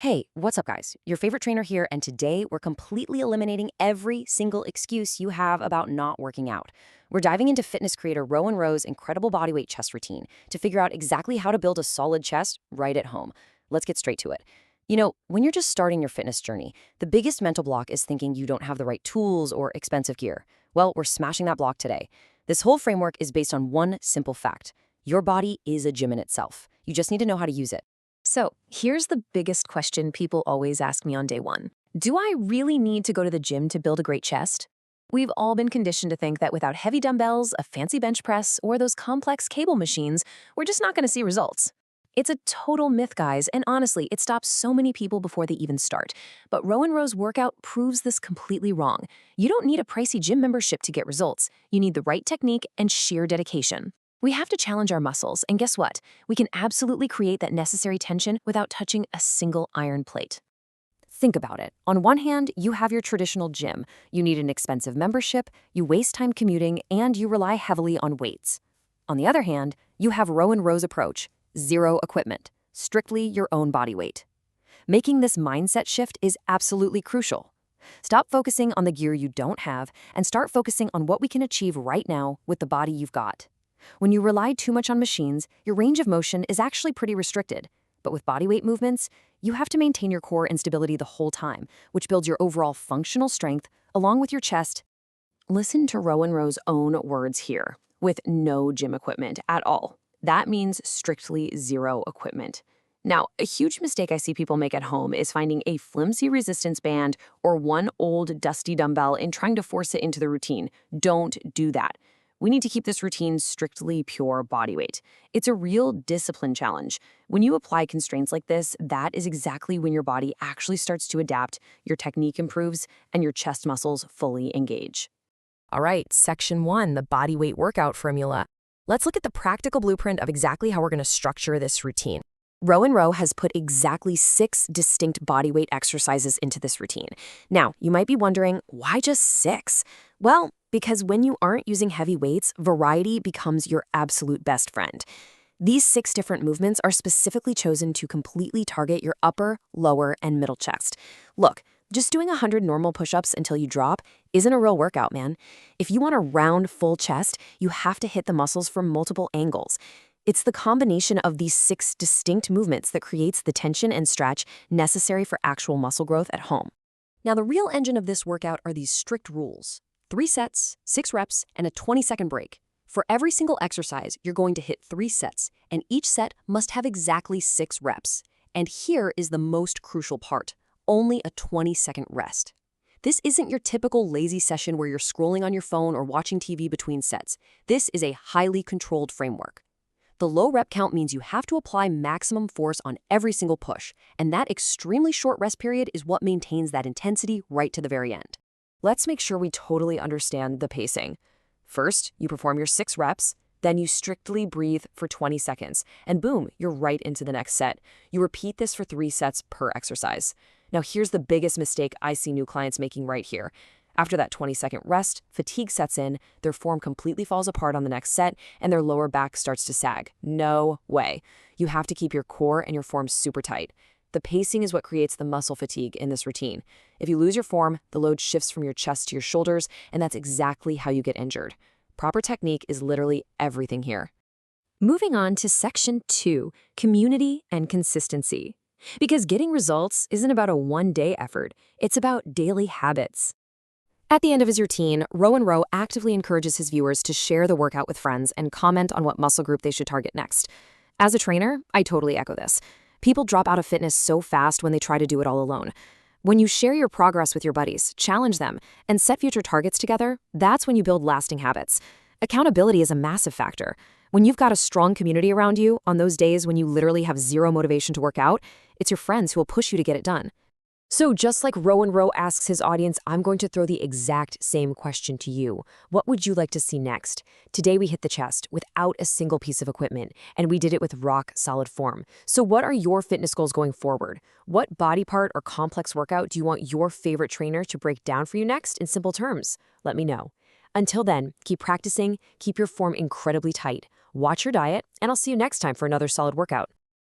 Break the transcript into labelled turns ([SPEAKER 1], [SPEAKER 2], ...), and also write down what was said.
[SPEAKER 1] Hey, what's up, guys? Your favorite trainer here, and today we're completely eliminating every single excuse you have about not working out. We're diving into fitness creator Rowan Row's incredible bodyweight chest routine to figure out exactly how to build a solid chest right at home. Let's get straight to it. When you're just starting your fitness journey, the biggest mental block is thinking you don't have the right tools or expensive gear. Well, we're smashing that block today. This whole framework is based on one simple fact. Your body is a gym in itself. You just need to know how to use it.
[SPEAKER 2] So, here's the biggest question people always ask me on day one. Do I really need to go to the gym to build a great chest? We've all been conditioned to think that without heavy dumbbells, a fancy bench press, or those complex cable machines, we're just not going to see results. It's a total myth, guys, and honestly, it stops so many people before they even start. But Rowan Row's workout proves this completely wrong. You don't need a pricey gym membership to get results. You need the right technique and sheer dedication. We have to challenge our muscles, and guess what? We can absolutely create that necessary tension without touching a single iron plate.
[SPEAKER 1] Think about it. On one hand, you have your traditional gym. You need an expensive membership, you waste time commuting, and you rely heavily on weights. On the other hand, you have Rowan Row's approach, zero equipment, strictly your own body weight. Making this mindset shift is absolutely crucial. Stop focusing on the gear you don't have and start focusing on what we can achieve right now with the body you've got. When you rely too much on machines, your range of motion is actually pretty restricted. But with bodyweight movements, you have to maintain your core and stability the whole time, which builds your overall functional strength along with your chest. Listen to Rowan Row's own words here, with no gym equipment at all. That means strictly zero equipment. Now, a huge mistake I see people make at home is finding a flimsy resistance band or one old dusty dumbbell and trying to force it into the routine. Don't do that. We need to keep this routine strictly pure body weight. It's a real discipline challenge. When you apply constraints like this, that is exactly when your body actually starts to adapt, your technique improves, and your chest muscles fully engage.
[SPEAKER 2] All right, section 1, the body weight workout formula. Let's look at the practical blueprint of exactly how we're going to structure this routine. Rowan Row has put exactly 6 distinct bodyweight exercises into this routine. Now, you might be wondering, why just 6? Well, because when you aren't using heavy weights, variety becomes your absolute best friend. These 6 different movements are specifically chosen to completely target your upper, lower, and middle chest. Look, just doing 100 normal push-ups until you drop isn't a real workout, man. If you want a round, full chest, you have to hit the muscles from multiple angles. It's the combination of these 6 distinct movements that creates the tension and stretch necessary for actual muscle growth at home. Now, the real engine of this workout are these strict rules. 3 sets, 6 reps, and a 20-second break. For every single exercise, you're going to hit 3 sets, and each set must have exactly 6 reps. And here is the most crucial part, only a 20-second rest. This isn't your typical lazy session where you're scrolling on your phone or watching TV between sets. This is a highly controlled framework. The low rep count means you have to apply maximum force on every single push, and that extremely short rest period is what maintains that intensity right to the very end. Let's make sure we totally understand the pacing. First, you perform your 6 reps, then you strictly breathe for 20 seconds, and boom, you're right into the next set. You repeat this for 3 sets per exercise. Now here's the biggest mistake I see new clients making right here. After that 20-second rest, fatigue sets in, their form completely falls apart on the next set, and their lower back starts to sag. No way. You have to keep your core and your form super tight. The pacing is what creates the muscle fatigue in this routine. If you lose your form, the load shifts from your chest to your shoulders, and that's exactly how you get injured. Proper technique is literally everything here. Moving on to section 2, community and consistency. Because getting results isn't about a one-day effort, it's about daily habits. At the end of his routine, Rowan Row actively encourages his viewers to share the workout with friends and comment on what muscle group they should target next. As a trainer, I totally echo this. People drop out of fitness so fast when they try to do it all alone. When you share your progress with your buddies, challenge them, and set future targets together, that's when you build lasting habits. Accountability is a massive factor. When you've got a strong community around you, on those days when you literally have zero motivation to work out, it's your friends who will push you to get it done. So just like Rowan Row asks his audience, I'm going to throw the exact same question to you. What would you like to see next? Today we hit the chest without a single piece of equipment, and we did it with rock solid form. So what are your fitness goals going forward? What body part or complex workout do you want your favorite trainer to break down for you next in simple terms? Let me know. Until then, keep practicing, keep your form incredibly tight, watch your diet, and I'll see you next time for another solid workout.